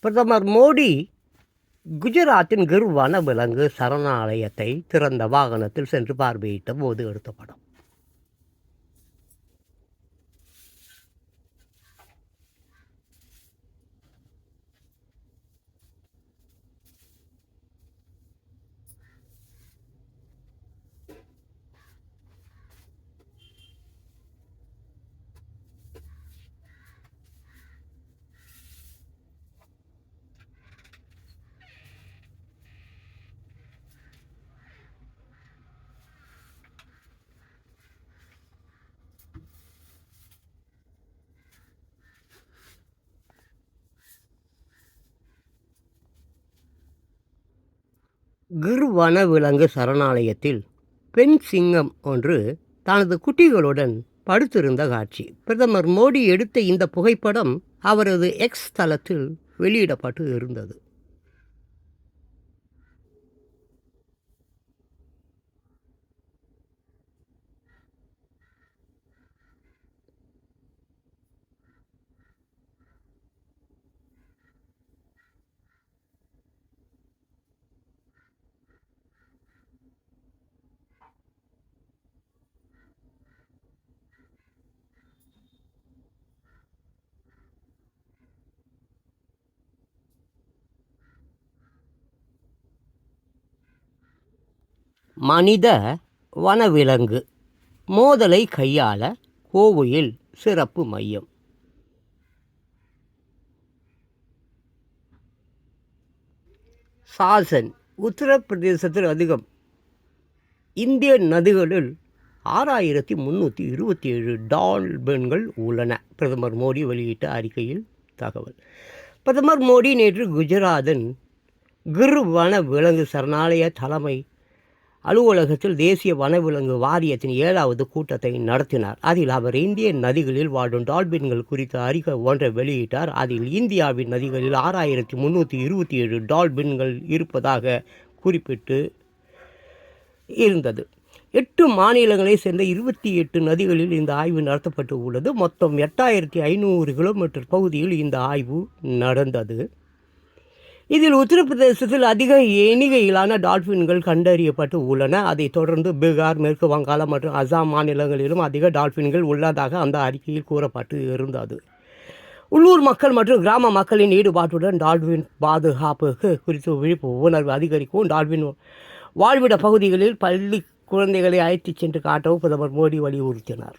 பிரதமர் மோடி குஜராத்தின் கிர் வனவிலங்கு சரணாலயத்தை திறந்த வாகனத்தில் சென்று பார்வையிட்ட போது எடுத்த படம். கிர் வனவிலங்கு சரணாலயத்தில் பெண் சிங்கம் ஒன்று தனது குட்டிகளுடன் படுத்திருந்த காட்சி. பிரதமர் மோடி எடுத்த இந்த புகைப்படம் அவரது எக்ஸ் தளத்தில் வெளியிடப்பட்டு இருந்தது. மனித வனவிலங்கு மோதலை கையாள கோவையில் சிறப்பு மையம். சாசன் உத்தரப்பிரதேசத்தில் அதிகம். இந்திய நதிகளில் 6327 டால்பின்கள் உள்ளன. பிரதமர் மோடி வெளியிட்ட அறிக்கையில் தகவல். பிரதமர் மோடி நேற்று குஜராத்தின் கிர் வன விலங்கு சரணாலய தலைமை அலுவலகத்தில் தேசிய வனவிலங்கு வாரியத்தின் 7வது கூட்டத்தை நடத்தினார். அதில் அவர் இந்திய நதிகளில் வாழும் டால்பின்கள் குறித்த அறிக்கை ஒன்றை வெளியிட்டார். அதில் இந்தியாவின் நதிகளில் 6327 டால்பின்கள் இருப்பதாக குறிப்பிட்டு இருந்தது. 8 மாநிலங்களை சேர்ந்த 28 நதிகளில் இந்த ஆய்வு நடத்தப்பட்டு உள்ளது. மொத்தம் 8500 கிலோமீட்டர் பகுதியில் இந்த ஆய்வு நடந்தது. இதில் உத்தரப்பிரதேசத்தில் அதிக எண்ணிக்கையிலான டால்பின்கள் கண்டறியப்பட்டு உள்ளன. அதைத் தொடர்ந்து பீகார், மேற்கு வங்காளம் மற்றும் அசாம் மாநிலங்களிலும் அதிக டால்பின்கள் உள்ளதாக அந்த அறிக்கையில் கூறப்பட்டு இருந்தது. உள்ளூர் மக்கள் மற்றும் கிராம மக்களின் ஈடுபாட்டுடன் டால்பின் பாதுகாப்பு குறித்து விழிப்புணர்வு அதிகரிக்கவும், டால்பின் வாழ்விட பகுதிகளில் பள்ளி குழந்தைகளை அழைத்துச் சென்று காட்டவும் பிரதமர் மோடி வலியுறுத்தினார்.